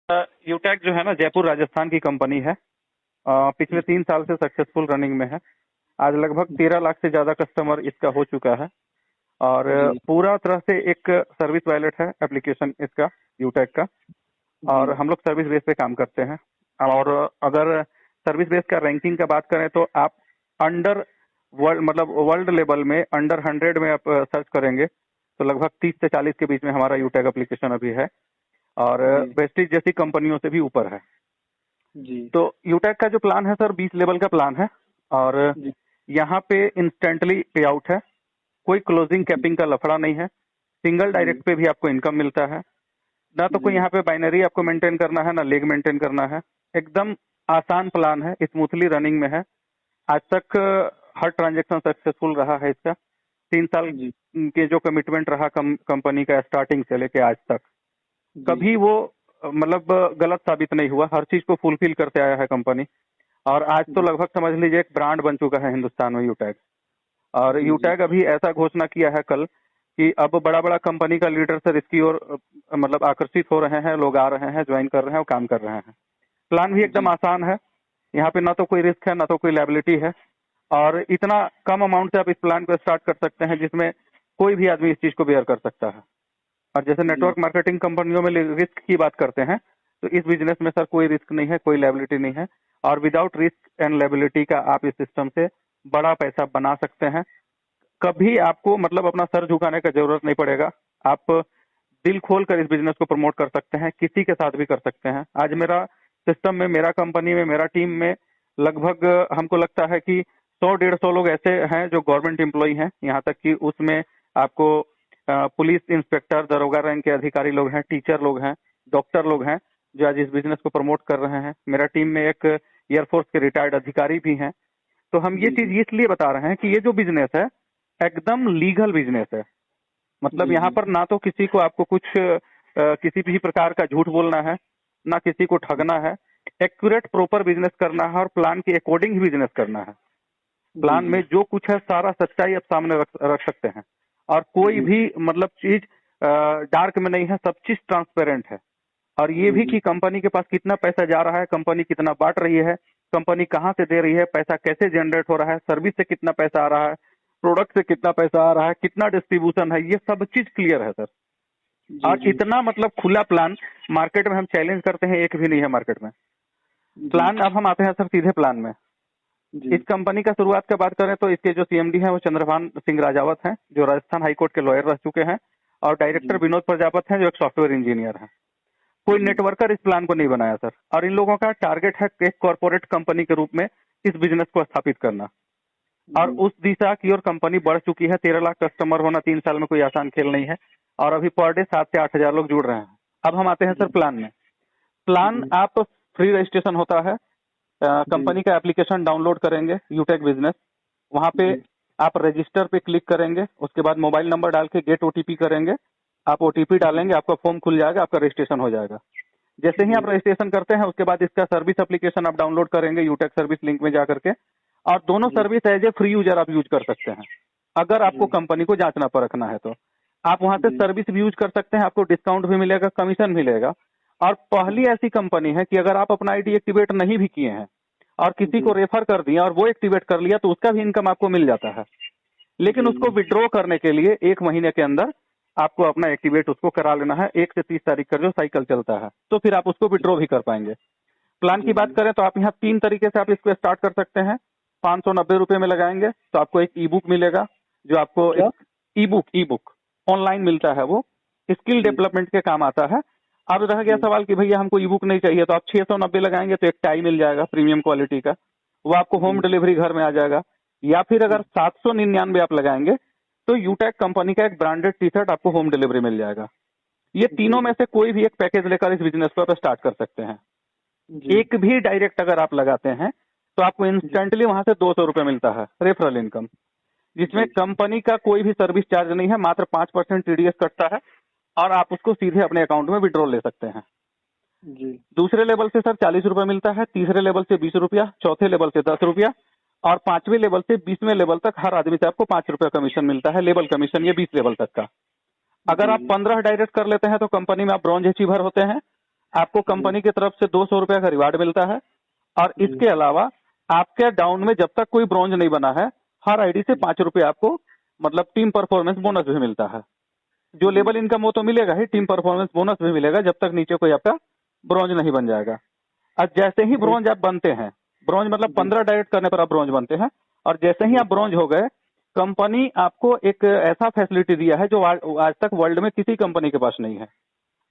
यूटेक जो है ना, जयपुर राजस्थान की कंपनी है। पिछले 3 साल से सक्सेसफुल रनिंग में है। आज लगभग 13 लाख से ज्यादा कस्टमर इसका हो चुका है और जी पूरा तरह से एक सर्विस वॉलेट है एप्लीकेशन इसका, यूटेक का। और जी हम लोग सर्विस बेस पे काम करते हैं। और अगर सर्विस बेस का रैंकिंग का बात करें तो आप अंडर वर्ल्ड, मतलब वर्ल्ड लेवल में अंडर 100 में आप सर्च करेंगे तो लगभग 30 से 40 के बीच में हमारा यूटेक एप्लीकेशन अभी है और जी वेस्टिज जैसी कंपनियों से भी ऊपर है। जी तो यूटेक का जो प्लान है सर, 20 लेवल का प्लान है और जी यहाँ पे इंस्टेंटली पे आउट है। कोई क्लोजिंग जी कैपिंग का लफड़ा नहीं है। सिंगल जी डायरेक्ट पे भी आपको इनकम मिलता है। ना तो कोई जी यहाँ पे बाइनरी आपको मेंटेन करना है, ना लेग मेंटेन करना है। एकदम आसान प्लान है, स्मूथली रनिंग में है। आज तक हर ट्रांजेक्शन सक्सेसफुल रहा है इसका। 3 साल जी के जो कमिटमेंट रहा कंपनी का स्टार्टिंग से लेके आज तक, जी कभी वो मतलब गलत साबित नहीं हुआ। हर चीज को फुलफिल करते आया है कंपनी। और आज तो जी लगभग समझ लीजिए एक ब्रांड बन चुका है हिंदुस्तान में यूटैग। और जी जी यूटैग अभी ऐसा घोषणा किया है कल कि अब बड़ा बड़ा कंपनी का लीडर सर इसकी ओर मतलब आकर्षित हो रहे हैं, लोग आ रहे हैं, ज्वाइन कर रहे हैं और काम कर रहे हैं। प्लान भी एकदम जी आसान है। यहाँ पे ना तो कोई रिस्क है, ना तो कोई लायबिलिटी है। और इतना कम अमाउंट से आप इस प्लान को स्टार्ट कर सकते हैं जिसमें कोई भी आदमी इस चीज को बेयर कर सकता है। और जैसे जी नेटवर्क मार्केटिंग कंपनियों में रिस्क की बात करते हैं, तो इस बिजनेस में सर कोई रिस्क नहीं है, कोई लायबिलिटी नहीं है। और विदाउट रिस्क एंड लायबिलिटी का आप इस सिस्टम से बड़ा पैसा बना सकते हैं। कभी आपको मतलब अपना सर झुकाने का जरूरत नहीं पड़ेगा। आप दिल खोल कर इस बिजनेस को प्रमोट कर सकते हैं, किसी के साथ भी कर सकते हैं। आज मेरा सिस्टम में, मेरा कंपनी में, मेरा टीम में लगभग हमको लगता है कि 100-150 लोग ऐसे हैं जो गवर्नमेंट एम्प्लॉय हैं। यहाँ तक कि उसमें आपको पुलिस इंस्पेक्टर, दरोगा रैंक के अधिकारी लोग हैं, टीचर लोग हैं, डॉक्टर लोग हैं जो आज इस बिजनेस को प्रमोट कर रहे हैं। मेरा टीम में एक एयरफोर्स के रिटायर्ड अधिकारी भी हैं। तो हम ये जी चीज इसलिए बता रहे हैं कि ये जो बिजनेस है एकदम लीगल बिजनेस है। मतलब जी यहाँ जी पर ना तो किसी को आपको कुछ किसी भी प्रकार का झूठ बोलना है, ना किसी को ठगना है। एक्यूरेट प्रॉपर बिजनेस करना है और प्लान के अकॉर्डिंग ही बिजनेस करना है। जी प्लान में जो कुछ है सारा सच्चाई आप सामने रख सकते हैं। और कोई जी भी मतलब चीज डार्क में नहीं है, सब चीज ट्रांसपेरेंट है। और ये जी भी जी कि कंपनी के पास कितना पैसा जा रहा है, कंपनी कितना बांट रही है, कंपनी कहाँ से दे रही है, पैसा कैसे जनरेट हो रहा है, सर्विस से कितना पैसा आ रहा है, प्रोडक्ट से कितना पैसा आ रहा है, कितना डिस्ट्रीब्यूशन है, ये सब चीज क्लियर है सर। जी और जी इतना मतलब खुला प्लान मार्केट में हम चैलेंज करते हैं, एक भी नहीं है मार्केट में। जी प्लान, अब हम आते हैं सर सीधे प्लान में। इस कंपनी का शुरुआत का बात करें तो इसके जो सीएमडी हैं वो चंद्रभान सिंह राजावत हैं, जो राजस्थान हाईकोर्ट के लॉयर रह चुके हैं। और डायरेक्टर जी विनोद प्रजापत हैं, जो एक सॉफ्टवेयर इंजीनियर हैं। कोई जी नेटवर्कर इस प्लान को नहीं बनाया सर। और इन लोगों का टारगेट है एक कॉर्पोरेट कंपनी के रूप में इस बिजनेस को स्थापित करना। और जी उस दिशा की ओर कंपनी बढ़ चुकी है। 13 लाख कस्टमर होना 3 साल में कोई आसान खेल नहीं है। और अभी पर डे 7 से 8 हजार लोग जुड़ रहे हैं। अब हम आते हैं सर जी प्लान में। प्लान जी आप फ्री रजिस्ट्रेशन होता है। जी कंपनी का एप्लीकेशन डाउनलोड करेंगे, यूटेक बिजनेस। वहां पे जी आप रजिस्टर पे क्लिक करेंगे, उसके बाद मोबाइल नंबर डाल के गेट ओटीपी करेंगे। आप ओटीपी डालेंगे, आपका फॉर्म खुल जाएगा, आपका रजिस्ट्रेशन हो जाएगा। जैसे ही आप जी रजिस्ट्रेशन करते हैं उसके बाद इसका सर्विस एप्लीकेशन आप डाउनलोड करेंगे यूटेक सर्विस लिंक में जाकर के। और दोनों जी service as a free user आप यूज कर सकते हैं। अगर आपको जी कंपनी को जांचना परखना है तो आप वहां से जी सर्विस भी यूज कर सकते हैं, आपको डिस्काउंट भी मिलेगा, कमीशन मिलेगा। और पहली ऐसी कंपनी है कि अगर आप अपना आईडी एक्टिवेट नहीं भी किए हैं और किसी को जी रेफर कर दिया और वो एक्टिवेट कर लिया तो उसका भी इनकम आपको मिल जाता है। लेकिन उसको जी विड्रॉ करने के लिए 1 महीने के अंदर आपको अपना एक्टिवेट उसको करा लेना है। 1 से 30 तारीख का जो साइकिल चलता है, तो फिर आप उसको विड्रॉ भी कर पाएंगे। प्लान की जी बात करें तो आप यहाँ 3 तरीके से आप इसको स्टार्ट कर सकते हैं। 590 रुपए में लगाएंगे तो आपको एक ई बुक मिलेगा, जो आपको क्या ई बुक ऑनलाइन मिलता है। वो स्किल जी डेवलपमेंट के काम आता है। अब रह गया जी सवाल कि भैया हमको ई बुक नहीं चाहिए, तो आप 690 लगाएंगे तो एक टाई मिल जाएगा प्रीमियम क्वालिटी का, वो आपको होम जी डिलीवरी घर में आ जाएगा। या फिर अगर 799 आप लगाएंगे तो यूटेक कंपनी का एक ब्रांडेड टी शर्ट आपको होम डिलीवरी मिल जाएगा। ये तीनों जी में से कोई भी एक पैकेज लेकर इस बिजनेस को आप स्टार्ट कर सकते हैं। जी एक भी डायरेक्ट अगर आप लगाते हैं तो आपको जी इंस्टेंटली वहां से 200 रुपए मिलता है रेफरल इनकम, जिसमें जी कंपनी का कोई भी सर्विस चार्ज नहीं है, मात्र 5% टीडीएस कटता है। और आप उसको सीधे अपने अकाउंट में विड्रॉ ले सकते हैं। जी दूसरे लेवल से सर 40 रुपए मिलता है, तीसरे लेवल से 20 रुपया, चौथे लेवल से 10 रुपया और 5वें लेवल से 20वें लेवल तक हर आदमी से आपको 5 रुपया कमीशन मिलता है। लेवल कमीशन ये 20 लेवल तक का। अगर आप जी 15 डायरेक्ट कर लेते हैं तो कंपनी में आप ब्रॉन्ज अचीवर होते हैं। आपको कंपनी की तरफ से 200 रुपया का रिवार्ड मिलता है। और जी। इसके अलावा आपके डाउन में जब तक कोई ब्रॉन्ज नहीं बना है, हर आईडी से 5 रुपये आपको मतलब टीम परफॉर्मेंस बोनस भी मिलता है। जो जी। लेवल इनकम वो तो मिलेगा ही, टीम परफॉर्मेंस बोनस भी मिलेगा जब तक नीचे कोई आपका ब्रॉन्ज नहीं बन जाएगा। और जैसे ही ब्रॉन्ज आप बनते हैं, ब्रॉन्ज मतलब 15 डायरेक्ट करने पर आप ब्रॉन्ज बनते हैं, और जैसे ही आप ब्रॉन्ज हो गए, कंपनी आपको एक ऐसा फैसिलिटी दिया है जो आज तक वर्ल्ड में किसी कंपनी के पास नहीं है।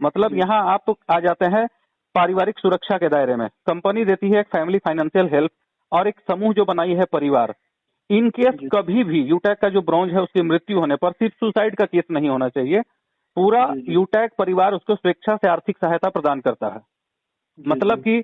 मतलब जी। यहाँ आप आ जाते हैं पारिवारिक सुरक्षा के दायरे में। कंपनी देती है एक फैमिली फाइनेंशियल हेल्प और एक समूह जो बनाई है परिवार। इन केस जी। कभी भी यूटैग का जो ब्रॉन्ज है उसकी मृत्यु होने पर सिर्फ सुसाइड का केस नहीं होना चाहिए, पूरा जी। जी। यूटैग परिवार उसको स्वेच्छा से आर्थिक सहायता प्रदान करता है। जी। मतलब कि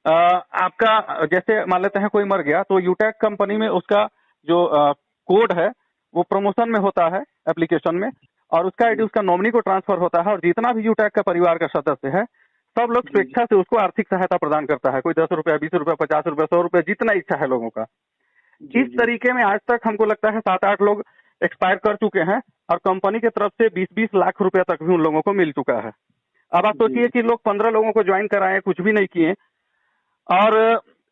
आपका जैसे मान लेते हैं कोई मर गया तो यूटैग कंपनी में उसका जो कोड है वो प्रमोशन में होता है एप्लीकेशन में, और उसका आईडी उसका नॉमिनी को ट्रांसफर होता है, और जितना भी यूटैग का परिवार का सदस्य है सब लोग जी। स्वेच्छा से उसको आर्थिक सहायता प्रदान करता है। कोई 10 रुपया, 20 रुपया, 50 रुपया, 100 रुपया, जितना इच्छा है लोगों का। जी। इस तरीके में आज तक हमको लगता है 7-8 लोग एक्सपायर कर चुके हैं, और कंपनी की तरफ से 20-20 लाख रुपया तक भी उन लोगों को मिल चुका है। अब आप जी। सोचिए कि लोग 15 लोगों को ज्वाइन कराए, कुछ भी नहीं किए, और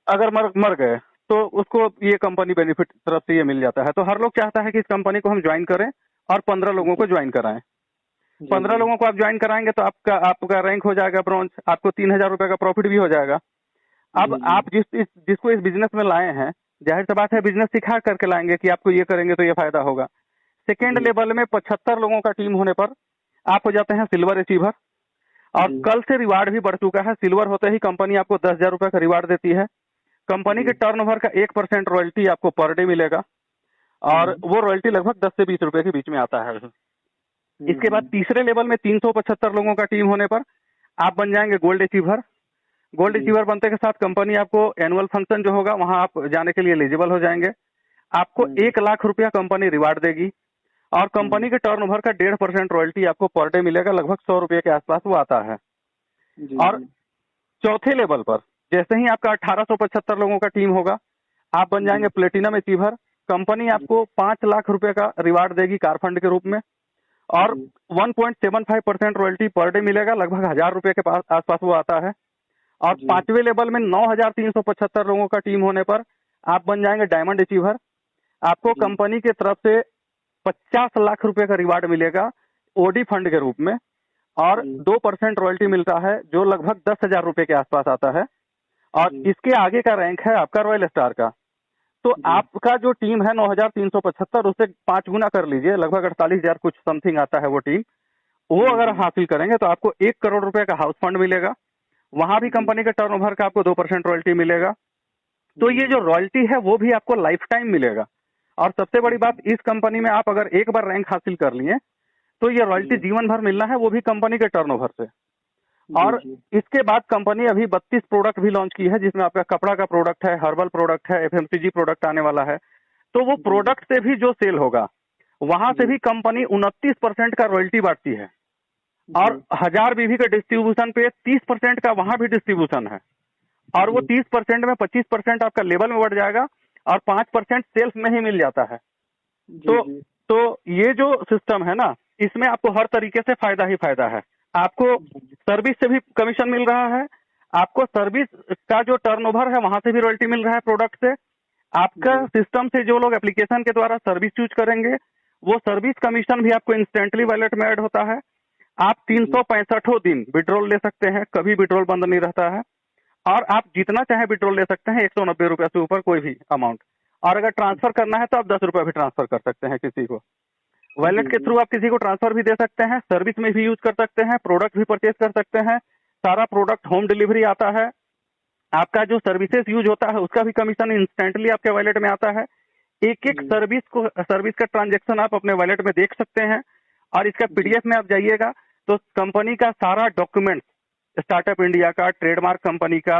अगर मर गए तो उसको ये कंपनी बेनिफिट तरफ से ये मिल जाता है। तो हर लोग चाहता है कि इस कंपनी को हम ज्वाइन करें और 15 लोगों को ज्वाइन कराएं। जी। 15 लोगों को आप ज्वाइन कराएंगे तो आपका रैंक हो जाएगा ब्रॉन्ज, आपको 3000 रुपए का प्रॉफिट भी हो जाएगा। अब जी। आप जिसको इस बिजनेस में लाए हैं, जाहिर सी बात है बिजनेस सिखा करके लाएंगे कि आपको ये करेंगे तो ये फायदा होगा। सेकेंड जी। लेवल में 75 लोगों का टीम होने पर आप हो जाते हैं सिल्वर अचीवर, और जी। कल से रिवार्ड भी बढ़ चुका है। सिल्वर होते ही कंपनी आपको 10,000 रुपए का रिवार्ड देती है। कंपनी जी। के टर्नओवर का 1% रॉयल्टी आपको पर डे मिलेगा, और वो रॉयल्टी लगभग 10 से 20 रुपए के बीच में आता है। इसके बाद तीसरे लेवल में 375 लोगों का टीम होने पर आप बन जाएंगे गोल्ड अचीवर। गोल्ड जी। अचीवर बनते के साथ कंपनी आपको एनुअल फंक्शन जो होगा वहां आप जाने के लिए एलिजिबल हो जाएंगे। आपको 1 लाख रुपया कंपनी रिवार्ड देगी, और कंपनी के टर्नओवर का 1.5% रॉयल्टी आपको पर डे मिलेगा, लगभग 100 रुपये के आसपास वो आता है। जी। और चौथे लेवल पर जैसे ही आपका 1875 लोगों का टीम होगा, आप बन जाएंगे प्लेटिनम अचीवर। कंपनी आपको 5 लाख रुपए का रिवार्ड देगी कार फंड के रूप में, और 1.75% रॉयल्टी पर डे मिलेगा, लगभग 1000 रुपए के आसपास वो आता है। और जी। पांचवें लेवल में 9375 लोगों का टीम होने पर आप बन जाएंगे डायमंड अचीवर। आपको जी। कंपनी की तरफ से 50 लाख रुपए का रिवार्ड मिलेगा ओडी फंड के रूप में, और जी। 2% रॉयल्टी मिलता है जो लगभग 10,000 रुपए के आसपास आता है। और जी। इसके आगे का रैंक है आपका रॉयल स्टार का। तो जी। आपका जो टीम है 9375, उससे 5 गुना कर लीजिए, लगभग 48,000 कुछ समथिंग आता है वो टीम। वो अगर हासिल करेंगे तो आपको 1 करोड़ रुपए का हाउस फंड मिलेगा। वहां भी कंपनी के टर्नओवर का आपको 2% रॉयल्टी मिलेगा। तो ये जो रॉयल्टी है वो भी आपको लाइफ टाइम मिलेगा। और सबसे बड़ी बात, इस कंपनी में आप अगर एक बार रैंक हासिल कर लिए तो ये रॉयल्टी जीवन भर मिलना है, वो भी कंपनी के टर्नओवर से। और इसके बाद कंपनी अभी 32 प्रोडक्ट भी लॉन्च की है, जिसमें आपका कपड़ा का प्रोडक्ट है, हर्बल प्रोडक्ट है, एफएमसीजी प्रोडक्ट आने वाला है। तो वो प्रोडक्ट से भी जो सेल होगा वहां से भी कंपनी 29% का रॉयल्टी बांटती है, और 1000 बीवी के डिस्ट्रीब्यूशन पे 30% का वहां भी डिस्ट्रीब्यूशन है। और वो 30% में 25% आपका लेवल में बढ़ जाएगा, और 5% सेल्स में ही मिल जाता है। तो ये जो सिस्टम है ना, इसमें आपको हर तरीके से फायदा ही फायदा है। आपको सर्विस से भी कमीशन मिल रहा है, आपको सर्विस का जो टर्नओवर है वहां से भी रॉयल्टी मिल रहा है प्रोडक्ट से। आपका सिस्टम से जो लोग एप्लीकेशन के द्वारा सर्विस यूज करेंगे वो सर्विस कमीशन भी आपको इंस्टेंटली वॉलेट में ऐड होता है। आप 365 दिन विड्रॉल ले सकते हैं, कभी विड्रॉल बंद नहीं रहता है, और आप जितना चाहे विड्रॉल ले सकते हैं, 190 रुपए से ऊपर कोई भी अमाउंट। और अगर ट्रांसफर करना है तो आप 10 रुपए भी ट्रांसफर कर सकते हैं किसी को। वॉलेट के थ्रू आप किसी को ट्रांसफर भी दे सकते हैं, सर्विस में भी यूज कर सकते हैं, प्रोडक्ट भी परचेज कर सकते हैं। सारा प्रोडक्ट होम डिलीवरी आता है। आपका जो सर्विसेज यूज होता है उसका भी कमीशन इंस्टेंटली आपके वॉलेट में आता है। एक एक सर्विस का ट्रांजेक्शन आप अपने वॉलेट में देख सकते हैं। और इसका पीडीएफ में आप जाइएगा तो कंपनी का सारा डॉक्यूमेंट, स्टार्टअप इंडिया का, ट्रेडमार्क कंपनी का,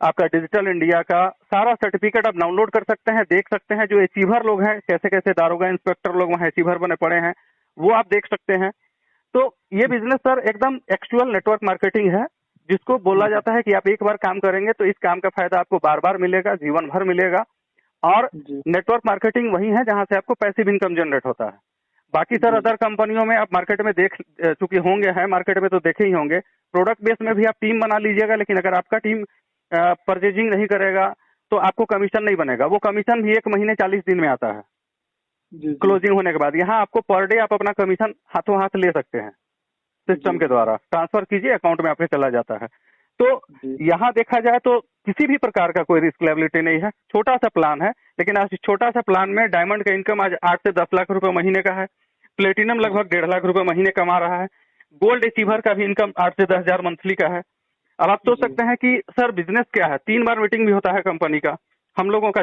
आपका डिजिटल इंडिया का सारा सर्टिफिकेट आप डाउनलोड कर सकते हैं, देख सकते हैं। जो अचीवर लोग हैं, कैसे कैसे दारोगा इंस्पेक्टर लोग वहाँ अचीवर बने पड़े हैं, वो आप देख सकते हैं। तो ये बिजनेस सर एकदम एक्चुअल नेटवर्क मार्केटिंग है, जिसको बोला जाता है कि आप एक बार काम करेंगे तो इस काम का फायदा आपको बार बार मिलेगा, जीवन भर मिलेगा। और नेटवर्क मार्केटिंग वही है जहां से आपको पैसिव इनकम जनरेट होता है। बाकी सर जी। अदर कंपनियों में आप मार्केट में देख चुके होंगे, हैं मार्केट में तो देखे ही होंगे, प्रोडक्ट बेस में भी आप टीम बना लीजिएगा, लेकिन अगर आपका टीम परचेजिंग नहीं करेगा तो आपको कमीशन नहीं बनेगा। वो कमीशन भी 1 महीने 40 दिन में आता है जी। जी। क्लोजिंग होने के बाद। यहाँ आपको पर डे आप अपना कमीशन हाथों हाथ ले सकते हैं, सिस्टम जी। के द्वारा ट्रांसफर कीजिए, अकाउंट में आपके चला जाता है। तो जी। यहाँ देखा जाए तो किसी भी प्रकार का कोई रिस्क लायबिलिटी नहीं है, छोटा सा प्लान है, लेकिन आज इस छोटा सा प्लान में डायमंड का इनकम आज 8 से 10 लाख रुपए महीने का है, प्लेटिनम लगभग 1.5 लाख रुपए महीने कमा रहा है, गोल्ड अचीवर का भी इनकम 8 से 10 हजार मंथली का है। अब आप सोच जी। सकते हैं कि सर बिजनेस क्या है, 3 बार मीटिंग भी होता है कंपनी का, हम लोगों का